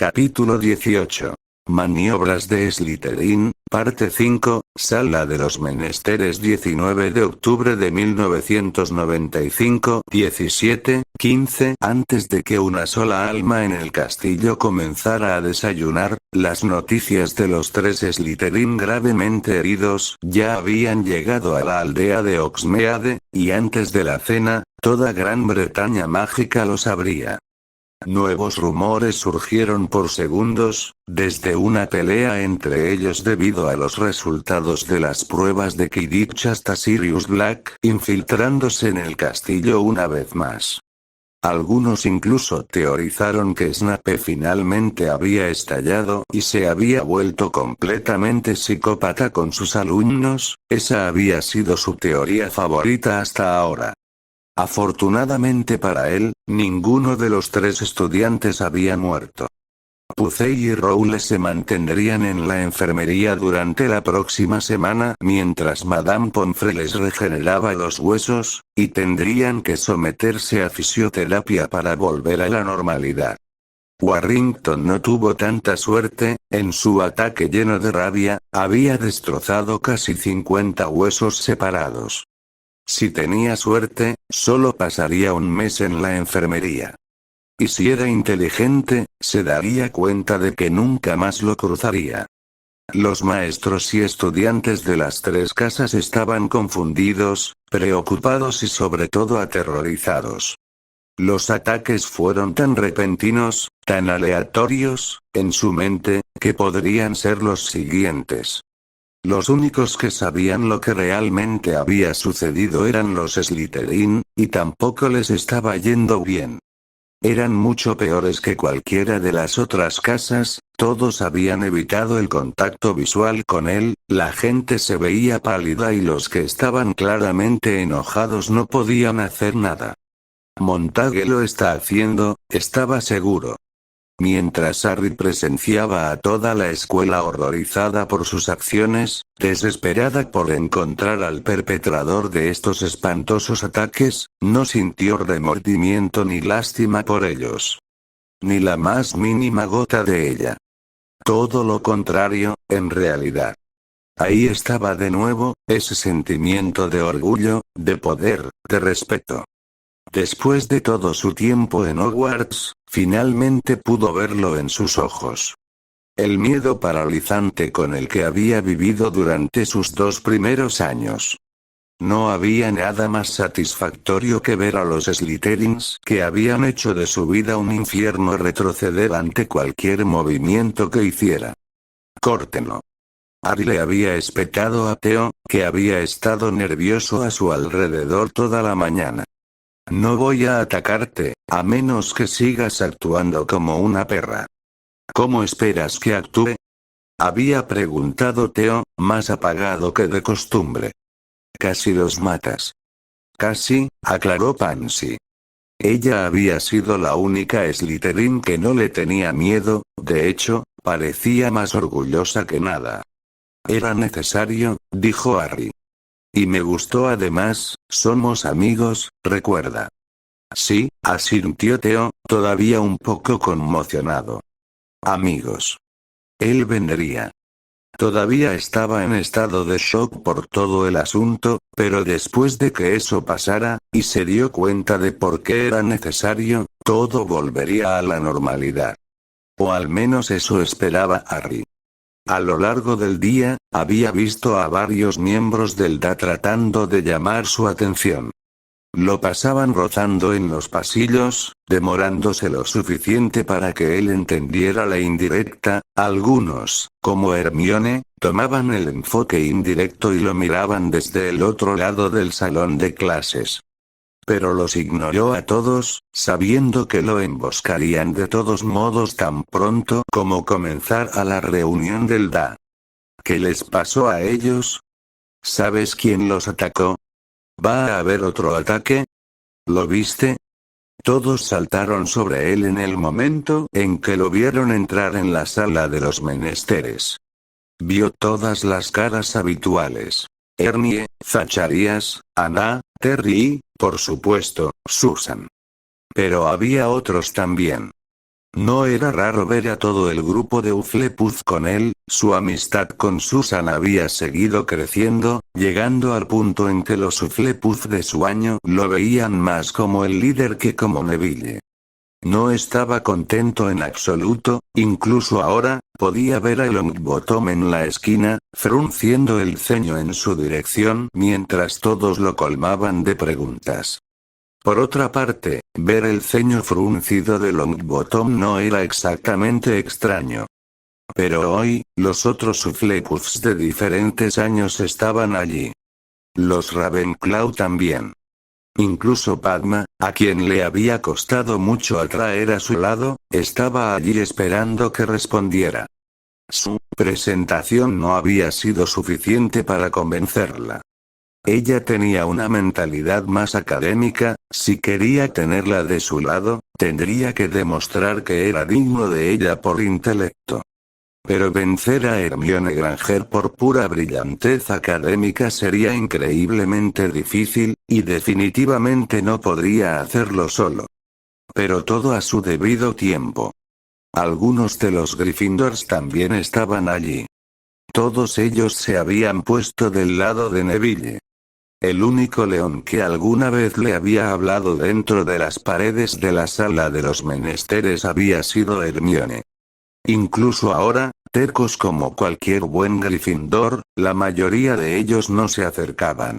Capítulo 18. Maniobras de Slytherin, parte 5, Sala de los Menesteres 19 de octubre de 1995, 17:15. Antes de que una sola alma en el castillo comenzara a desayunar, las noticias de los tres Slytherin gravemente heridos ya habían llegado a la aldea de Hogsmeade, y antes de la cena, toda Gran Bretaña mágica lo sabría. Nuevos rumores surgieron por segundos, desde una pelea entre ellos debido a los resultados de las pruebas de Quidditch hasta Sirius Black infiltrándose en el castillo una vez más. Algunos incluso teorizaron que Snape finalmente había estallado y se había vuelto completamente psicópata con sus alumnos. Esa había sido su teoría favorita hasta ahora. Afortunadamente para él, ninguno de los tres estudiantes había muerto. Pucey y Rowle se mantendrían en la enfermería durante la próxima semana mientras Madame Pomfrey les regeneraba los huesos, y tendrían que someterse a fisioterapia para volver a la normalidad. Warrington no tuvo tanta suerte, en su ataque lleno de rabia, había destrozado casi 50 huesos separados. Si tenía suerte, solo pasaría un mes en la enfermería. Y si era inteligente, se daría cuenta de que nunca más lo cruzaría. Los maestros y estudiantes de las tres casas estaban confundidos, preocupados y sobre todo aterrorizados. Los ataques fueron tan repentinos, tan aleatorios, en su mente, que podrían ser los siguientes. Los únicos que sabían lo que realmente había sucedido eran los Slytherin, y tampoco les estaba yendo bien. Eran mucho peores que cualquiera de las otras casas, todos habían evitado el contacto visual con él, la gente se veía pálida y los que estaban claramente enojados no podían hacer nada. Montague lo está haciendo, estaba seguro. Mientras Harry presenciaba a toda la escuela horrorizada por sus acciones, desesperada por encontrar al perpetrador de estos espantosos ataques, no sintió remordimiento ni lástima por ellos. Ni la más mínima gota de ella. Todo lo contrario, en realidad. Ahí estaba de nuevo, ese sentimiento de orgullo, de poder, de respeto. Después de todo su tiempo en Hogwarts, finalmente pudo verlo en sus ojos. El miedo paralizante con el que había vivido durante sus 2 primeros años. No había nada más satisfactorio que ver a los Slytherins que habían hecho de su vida un infierno retroceder ante cualquier movimiento que hiciera. Córtenlo. Harry le había espetado a Theo, que había estado nervioso a su alrededor toda la mañana. No voy a atacarte, a menos que sigas actuando como una perra. ¿Cómo esperas que actúe? Había preguntado Theo, más apagado que de costumbre. Casi los matas. Casi, aclaró Pansy. Ella había sido la única Slytherin que no le tenía miedo, de hecho, parecía más orgullosa que nada. Era necesario, dijo Harry. Y me gustó además, somos amigos, recuerda. Sí, asintió Theo, todavía un poco conmocionado. Amigos. Él vendría. Todavía estaba en estado de shock por todo el asunto, pero después de que eso pasara, y se dio cuenta de por qué era necesario, todo volvería a la normalidad. O al menos eso esperaba Harry. A lo largo del día, había visto a varios miembros del DA tratando de llamar su atención. Lo pasaban rozando en los pasillos, demorándose lo suficiente para que él entendiera la indirecta. Algunos, como Hermione, tomaban el enfoque indirecto y lo miraban desde el otro lado del salón de clases. Pero los ignoró a todos, sabiendo que lo emboscarían de todos modos tan pronto como comenzar a la reunión del DA. ¿Qué les pasó a ellos? ¿Sabes quién los atacó? ¿Va a haber otro ataque? ¿Lo viste? Todos saltaron sobre él en el momento en que lo vieron entrar en la sala de los menesteres. Vio todas las caras habituales. Ernie, Zacharias, Anna, Terry y, por supuesto, Susan. Pero había otros también. No era raro ver a todo el grupo de Hufflepuff con él, su amistad con Susan había seguido creciendo, llegando al punto en que los Hufflepuff de su año lo veían más como el líder que como Neville. No estaba contento en absoluto, incluso ahora, podía ver a Longbottom en la esquina, frunciendo el ceño en su dirección mientras todos lo colmaban de preguntas. Por otra parte, ver el ceño fruncido de Longbottom no era exactamente extraño. Pero hoy, los otros Hufflepuffs de diferentes años estaban allí. Los Ravenclaw también. Incluso Padma, a quien le había costado mucho atraer a su lado, estaba allí esperando que respondiera. Su presentación no había sido suficiente para convencerla. Ella tenía una mentalidad más académica, si quería tenerla de su lado, tendría que demostrar que era digno de ella por intelecto. Pero vencer a Hermione Granger por pura brillantez académica sería increíblemente difícil, y definitivamente no podría hacerlo solo. Pero todo a su debido tiempo. Algunos de los Gryffindors también estaban allí. Todos ellos se habían puesto del lado de Neville. El único león que alguna vez le había hablado dentro de las paredes de la sala de los menesteres había sido Hermione. Incluso ahora, tercos como cualquier buen Gryffindor, la mayoría de ellos no se acercaban.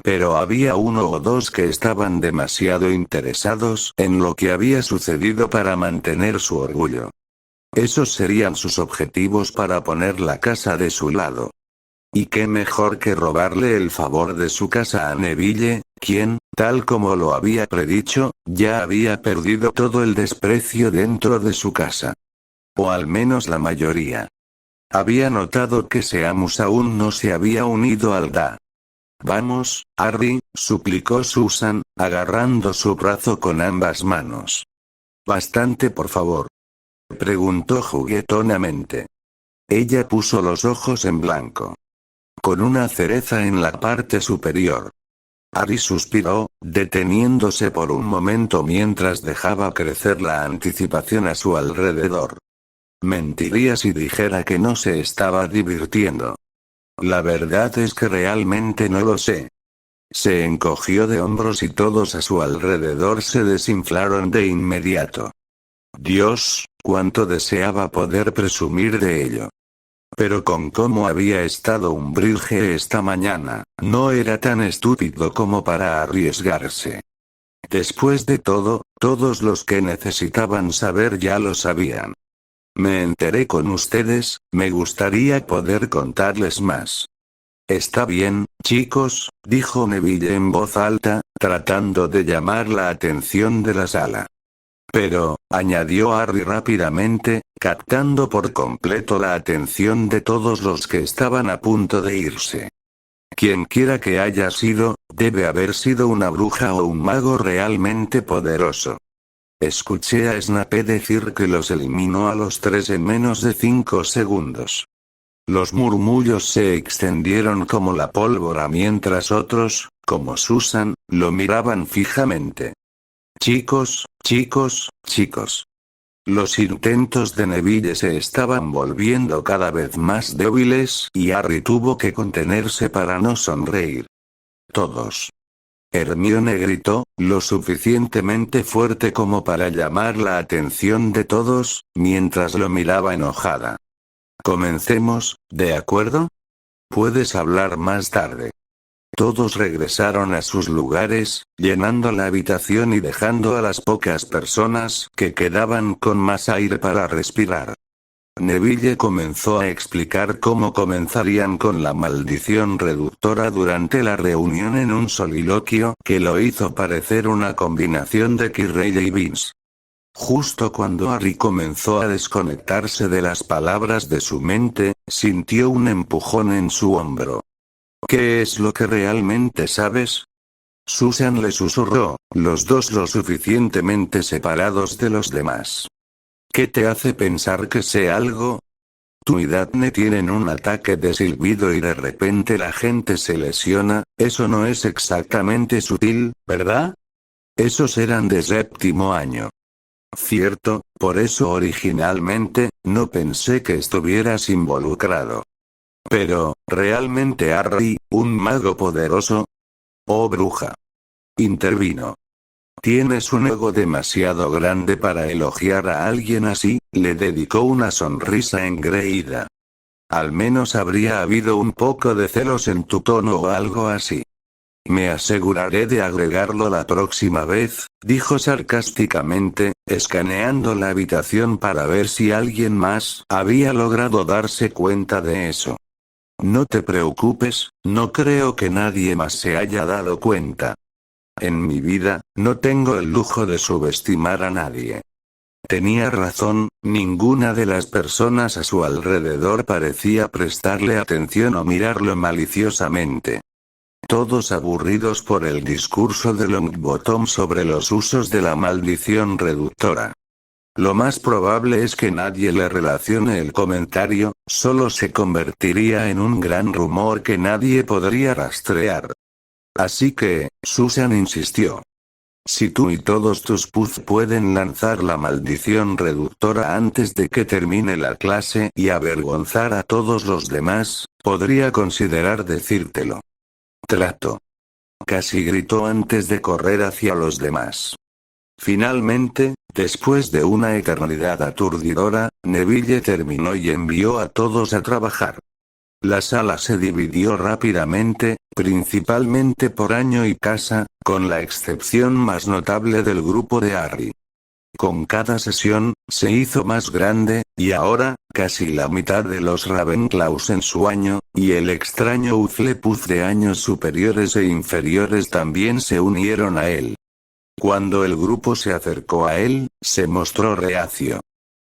Pero había uno o dos que estaban demasiado interesados en lo que había sucedido para mantener su orgullo. Esos serían sus objetivos para poner la casa de su lado. Y qué mejor que robarle el favor de su casa a Neville, quien, tal como lo había predicho, ya había perdido todo el desprecio dentro de su casa. O al menos la mayoría. Había notado que Seamus aún no se había unido al DA. Vamos, Harry, suplicó Susan, agarrando su brazo con ambas manos. ¿Bastante por favor?, preguntó juguetonamente. Ella puso los ojos en blanco. Con una cereza en la parte superior. Harry suspiró, deteniéndose por un momento mientras dejaba crecer la anticipación a su alrededor. Mentiría si dijera que no se estaba divirtiendo. La verdad es que realmente no lo sé. Se encogió de hombros y todos a su alrededor se desinflaron de inmediato. Dios, cuánto deseaba poder presumir de ello. Pero con cómo había estado Umbridge esta mañana, no era tan estúpido como para arriesgarse. Después de todo, todos los que necesitaban saber ya lo sabían. Me enteré con ustedes, me gustaría poder contarles más. Está bien, chicos, dijo Neville en voz alta, tratando de llamar la atención de la sala. Pero, añadió Harry rápidamente, captando por completo la atención de todos los que estaban a punto de irse. Quienquiera que haya sido, debe haber sido una bruja o un mago realmente poderoso. Escuché a Snape decir que los eliminó a los tres en menos de 5 segundos. Los murmullos se extendieron como la pólvora mientras otros, como Susan, lo miraban fijamente. Chicos, chicos, chicos. Los intentos de Neville se estaban volviendo cada vez más débiles y Harry tuvo que contenerse para no sonreír. Todos. Hermione gritó, lo suficientemente fuerte como para llamar la atención de todos, mientras lo miraba enojada. Comencemos, ¿de acuerdo? Puedes hablar más tarde. Todos regresaron a sus lugares, llenando la habitación y dejando a las pocas personas que quedaban con más aire para respirar. Neville comenzó a explicar cómo comenzarían con la maldición reductora durante la reunión en un soliloquio que lo hizo parecer una combinación de Quirrell y Vince. Justo cuando Harry comenzó a desconectarse de las palabras de su mente, sintió un empujón en su hombro. ¿Qué es lo que realmente sabes? Susan le susurró, los dos lo suficientemente separados de los demás. ¿Qué te hace pensar que sé algo? Tú y Daphne tienen un ataque de silbido y de repente la gente se lesiona, eso no es exactamente sutil, ¿verdad? Esos eran de séptimo año. Cierto, por eso originalmente, no pensé que estuvieras involucrado. Pero, ¿realmente Harry, un mago poderoso? Oh bruja. Intervino. Tienes un ego demasiado grande para elogiar a alguien así, le dedicó una sonrisa engreída. Al menos habría habido un poco de celos en tu tono o algo así. Me aseguraré de agregarlo la próxima vez, dijo sarcásticamente, escaneando la habitación para ver si alguien más había logrado darse cuenta de eso. No te preocupes, no creo que nadie más se haya dado cuenta. En mi vida, no tengo el lujo de subestimar a nadie. Tenía razón, ninguna de las personas a su alrededor parecía prestarle atención o mirarlo maliciosamente. Todos aburridos por el discurso de Longbottom sobre los usos de la maldición reductora. Lo más probable es que nadie le relacione el comentario, solo se convertiría en un gran rumor que nadie podría rastrear. Así que, Susan insistió. Si tú y todos tus Puff pueden lanzar la maldición reductora antes de que termine la clase y avergonzar a todos los demás, podría considerar decírtelo. Trato. Casi gritó antes de correr hacia los demás. Finalmente, después de una eternidad aturdidora, Neville terminó y envió a todos a trabajar. La sala se dividió rápidamente, principalmente por año y casa, con la excepción más notable del grupo de Harry. Con cada sesión, se hizo más grande, y ahora, casi la mitad de los Ravenclaws en su año, y el extraño Hufflepuff de años superiores e inferiores también se unieron a él. Cuando el grupo se acercó a él, se mostró reacio.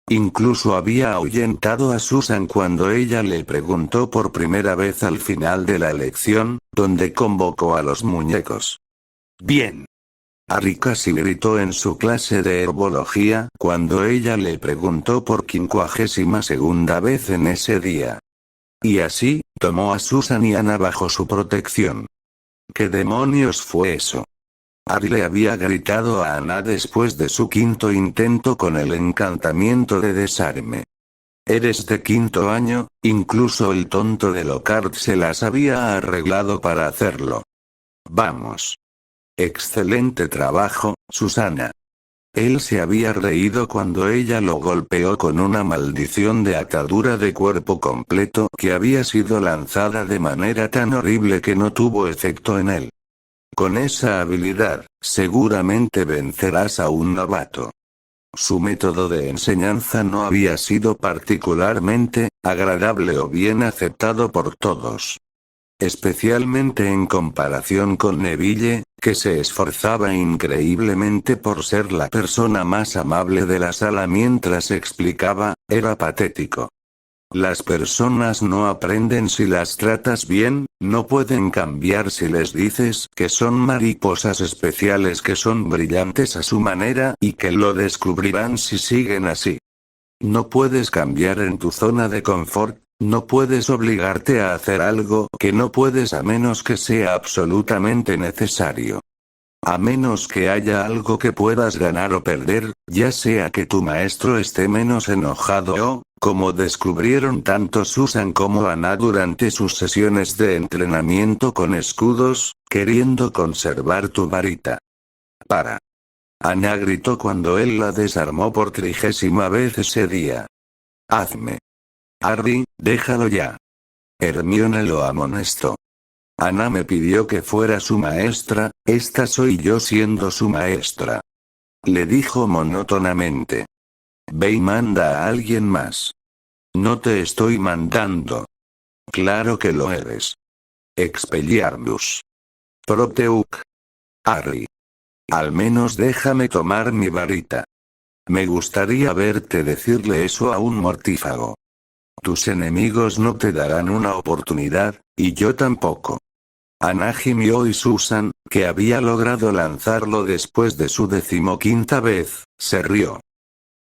Incluso había ahuyentado a Susan cuando ella le preguntó por primera vez al final de la lección, donde convocó a los muñecos. Bien. Harry casi gritó en su clase de herbología cuando ella le preguntó por 52ª vez en ese día. Y así, tomó a Susan y Anna bajo su protección. ¿Qué demonios fue eso? Harry le había gritado a Anna después de su 5º intento con el encantamiento de desarme. Eres de 5º año, incluso el tonto de Lockhart se las había arreglado para hacerlo. Vamos. Excelente trabajo, Susana. Él se había reído cuando ella lo golpeó con una maldición de atadura de cuerpo completo que había sido lanzada de manera tan horrible que no tuvo efecto en él. Con esa habilidad, seguramente vencerás a un novato. Su método de enseñanza no había sido particularmente agradable o bien aceptado por todos. Especialmente en comparación con Neville, que se esforzaba increíblemente por ser la persona más amable de la sala mientras explicaba, era patético. Las personas no aprenden si las tratas bien, no pueden cambiar si les dices que son mariposas especiales que son brillantes a su manera y que lo descubrirán si siguen así. No puedes cambiar en tu zona de confort, no puedes obligarte a hacer algo que no puedes a menos que sea absolutamente necesario. A menos que haya algo que puedas ganar o perder, ya sea que tu maestro esté menos enojado o, como descubrieron tanto Susan como Anna durante sus sesiones de entrenamiento con escudos, queriendo conservar tu varita. Para. Anna gritó cuando él la desarmó por 30ª vez ese día. Hazme. Harry, déjalo ya. Hermione lo amonestó. Anna me pidió que fuera su maestra, esta soy yo siendo su maestra. Le dijo monótonamente. Ve y manda a alguien más. No te estoy mandando. Claro que lo eres. Expelliarmus. Proteuk. Harry. Al menos déjame tomar mi varita. Me gustaría verte decirle eso a un mortífago. Tus enemigos no te darán una oportunidad, y yo tampoco. Anna gimió y Susan, que había logrado lanzarlo después de su 15ª vez, se rió.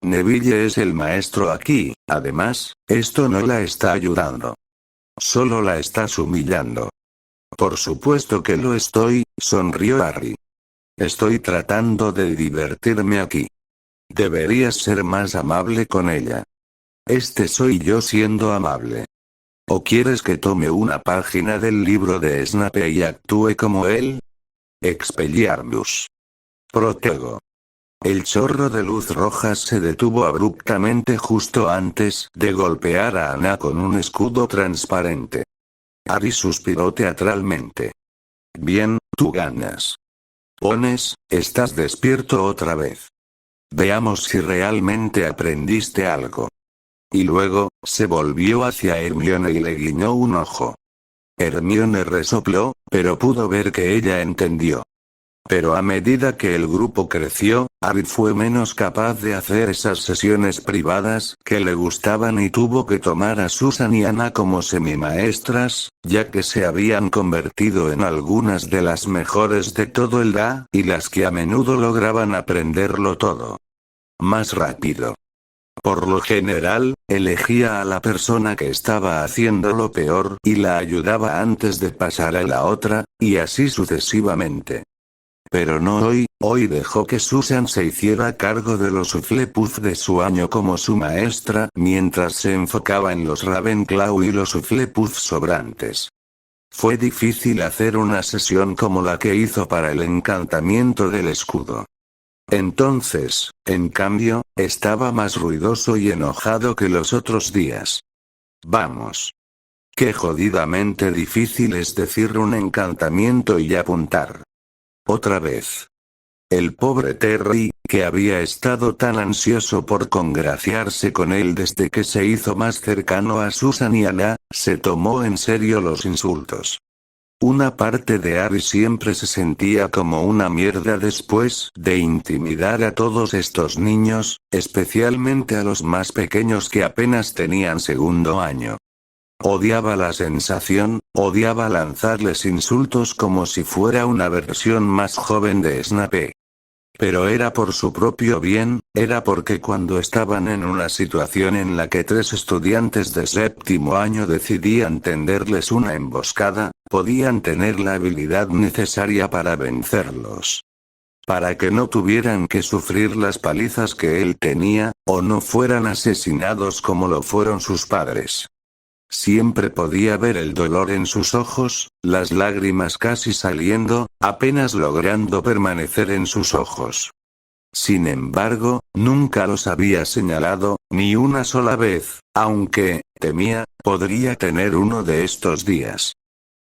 Neville es el maestro aquí, además, esto no la está ayudando. Solo la estás humillando. Por supuesto que lo estoy, sonrió Harry. Estoy tratando de divertirme aquí. Deberías ser más amable con ella. Este soy yo siendo amable. ¿O quieres que tome una página del libro de Snape y actúe como él? Expelliarmus. Protego. El chorro de luz roja se detuvo abruptamente justo antes de golpear a Ana con un escudo transparente. Harry suspiró teatralmente. Bien, tú ganas. Pones, estás despierto otra vez. Veamos si realmente aprendiste algo. Y luego, se volvió hacia Hermione y le guiñó un ojo. Hermione resopló, pero pudo ver que ella entendió. Pero a medida que el grupo creció, Harry fue menos capaz de hacer esas sesiones privadas que le gustaban y tuvo que tomar a Susan y Anna como semimaestras, ya que se habían convertido en algunas de las mejores de todo el DA y las que a menudo lograban aprenderlo todo más rápido. Por lo general, elegía a la persona que estaba haciendo lo peor y la ayudaba antes de pasar a la otra, y así sucesivamente. Pero no hoy dejó que Susan se hiciera cargo de los Hufflepuff de su año como su maestra mientras se enfocaba en los Ravenclaw y los Hufflepuff sobrantes. Fue difícil hacer una sesión como la que hizo para el encantamiento del escudo. Entonces, en cambio, estaba más ruidoso y enojado que los otros días. Vamos. Qué jodidamente difícil es decir un encantamiento y apuntar. Otra vez. El pobre Terry, que había estado tan ansioso por congraciarse con él desde que se hizo más cercano a Susan y Anna, se tomó en serio los insultos. Una parte de Harry siempre se sentía como una mierda después de intimidar a todos estos niños, especialmente a los más pequeños que apenas tenían segundo año. Odiaba la sensación, odiaba lanzarles insultos como si fuera una versión más joven de Snape. Pero era por su propio bien, era porque cuando estaban en una situación en la que 3 estudiantes de séptimo año decidían tenderles una emboscada, podían tener la habilidad necesaria para vencerlos. Para que no tuvieran que sufrir las palizas que él tenía, o no fueran asesinados como lo fueron sus padres. Siempre podía ver el dolor en sus ojos, las lágrimas casi saliendo, apenas logrando permanecer en sus ojos. Sin embargo, nunca los había señalado, ni una sola vez, aunque, temía, podría tener uno de estos días.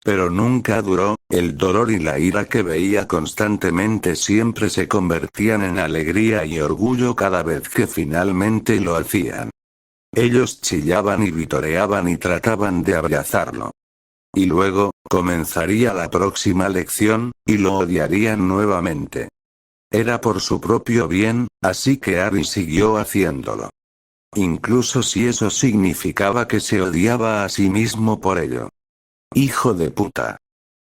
Pero nunca duró, el dolor y la ira que veía constantemente siempre se convertían en alegría y orgullo cada vez que finalmente lo hacían. Ellos chillaban y vitoreaban y trataban de abrazarlo. Y luego, comenzaría la próxima lección, y lo odiarían nuevamente. Era por su propio bien, así que Harry siguió haciéndolo. Incluso si eso significaba que se odiaba a sí mismo por ello. ¡Hijo de puta!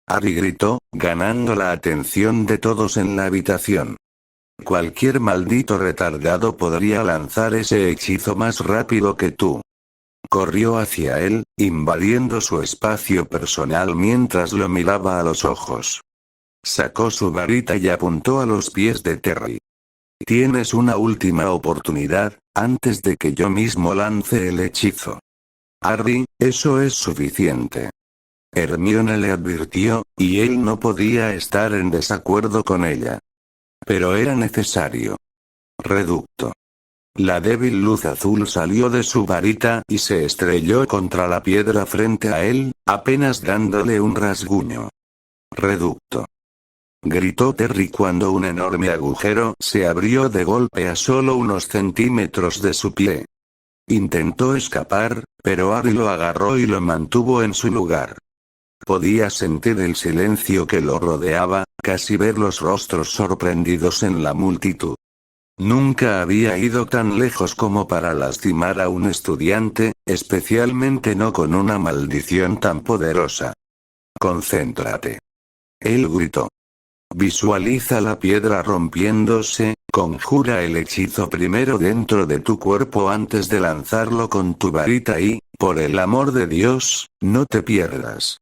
Harry gritó, ganando la atención de todos en la habitación. Cualquier maldito retardado podría lanzar ese hechizo más rápido que tú. Corrió hacia él, invadiendo su espacio personal mientras lo miraba a los ojos. Sacó su varita y apuntó a los pies de Terry. Tienes una última oportunidad, antes de que yo mismo lance el hechizo. Harry, eso es suficiente. Hermione le advirtió, y él no podía estar en desacuerdo con ella. Pero era necesario. Reducto. La débil luz azul salió de su varita y se estrelló contra la piedra frente a él, apenas dándole un rasguño. Reducto. Gritó Terry cuando un enorme agujero se abrió de golpe a solo unos centímetros de su pie. Intentó escapar, pero Harry lo agarró y lo mantuvo en su lugar. Podía sentir el silencio que lo rodeaba, casi ver los rostros sorprendidos en la multitud. Nunca había ido tan lejos como para lastimar a un estudiante, especialmente no con una maldición tan poderosa. Concéntrate. Él gritó. Visualiza la piedra rompiéndose, conjura el hechizo primero dentro de tu cuerpo antes de lanzarlo con tu varita y, por el amor de Dios, no te pierdas.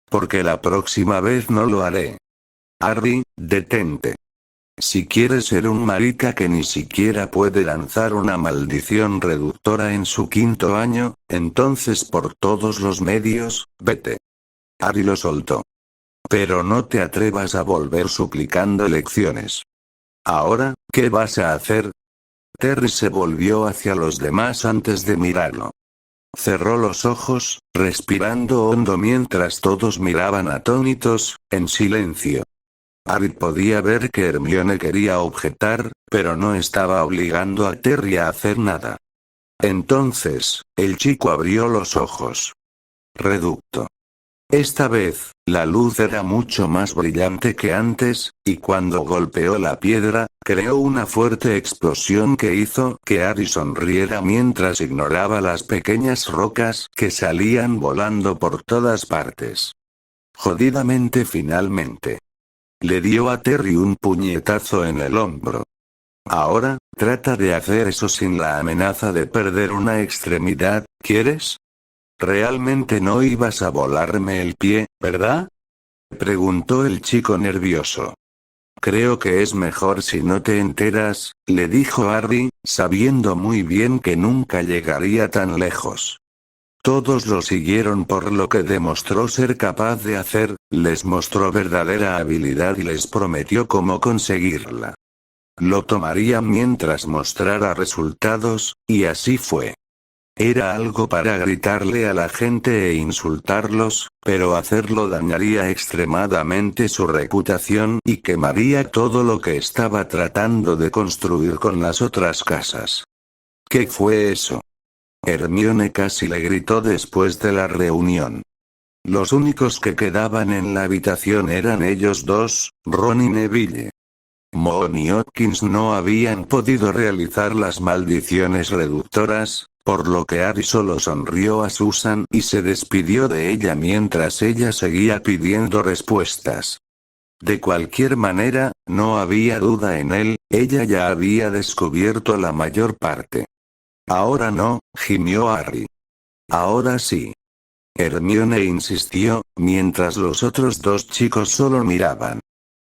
Porque la próxima vez no lo haré. Harry, detente. Si quieres ser un marica que ni siquiera puede lanzar una maldición reductora en su 5.º año, entonces por todos los medios, vete. Harry lo soltó. Pero no te atrevas a volver suplicando lecciones. Ahora, ¿qué vas a hacer? Terry se volvió hacia los demás antes de mirarlo. Cerró los ojos, respirando hondo mientras todos miraban atónitos, en silencio. Harry podía ver que Hermione quería objetar, pero no estaba obligando a Terry a hacer nada. Entonces, el chico abrió los ojos. Reducto. Esta vez, la luz era mucho más brillante que antes, y cuando golpeó la piedra, creó una fuerte explosión que hizo que Harry sonriera mientras ignoraba las pequeñas rocas que salían volando por todas partes. Jodidamente finalmente. Le dio a Terry un puñetazo en el hombro. Ahora, trata de hacer eso sin la amenaza de perder una extremidad, ¿quieres? Realmente no ibas a volarme el pie, ¿verdad? Preguntó el chico nervioso. Creo que es mejor si no te enteras, le dijo Harry, sabiendo muy bien que nunca llegaría tan lejos. Todos lo siguieron por lo que demostró ser capaz de hacer, les mostró verdadera habilidad y les prometió cómo conseguirla. Lo tomaría mientras mostrara resultados, y así fue. Era algo para gritarle a la gente e insultarlos, pero hacerlo dañaría extremadamente su reputación y quemaría todo lo que estaba tratando de construir con las otras casas. ¿Qué fue eso? Hermione casi le gritó después de la reunión. Los únicos que quedaban en la habitación eran ellos dos, Ron y Neville. Moon y Hopkins no habían podido realizar las maldiciones reductoras, por lo que Harry solo sonrió a Susan y se despidió de ella mientras ella seguía pidiendo respuestas. De cualquier manera, no había duda en él, ella ya había descubierto la mayor parte. Ahora no, gimió Harry. Ahora sí. Hermione insistió, mientras los otros dos chicos solo miraban.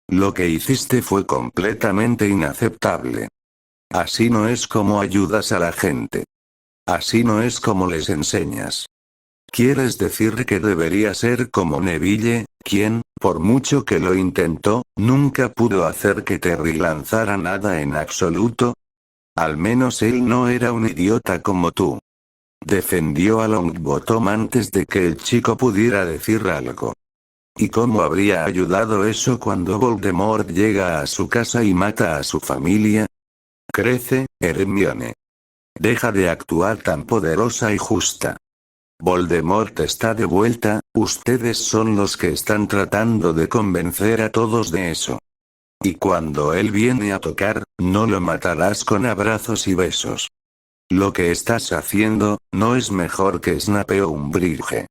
Lo que hiciste fue completamente inaceptable. Así no es como ayudas a la gente. Así no es como les enseñas. ¿Quieres decir que debería ser como Neville, quien, por mucho que lo intentó, nunca pudo hacer que Terry lanzara nada en absoluto? Al menos él no era un idiota como tú. Defendió a Longbottom antes de que el chico pudiera decir algo. ¿Y cómo habría ayudado eso cuando Voldemort llega a su casa y mata a su familia? Crece, Hermione. Deja de actuar tan poderosa y justa. Voldemort está de vuelta, ustedes son los que están tratando de convencer a todos de eso. Y cuando él viene a tocar, no lo matarás con abrazos y besos. Lo que estás haciendo, no es mejor que Snape o Umbridge.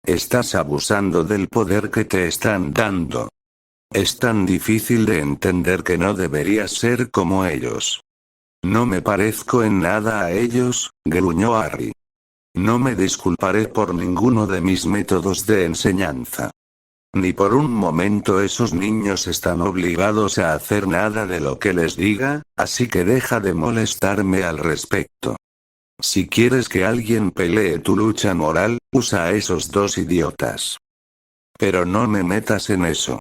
Estás abusando del poder que te están dando. Es tan difícil de entender que no deberías ser como ellos. No me parezco en nada a ellos, gruñó Harry. No me disculparé por ninguno de mis métodos de enseñanza. Ni por un momento esos niños están obligados a hacer nada de lo que les diga, así que deja de molestarme al respecto. Si quieres que alguien pelee tu lucha moral, usa a esos dos idiotas. Pero no me metas en eso.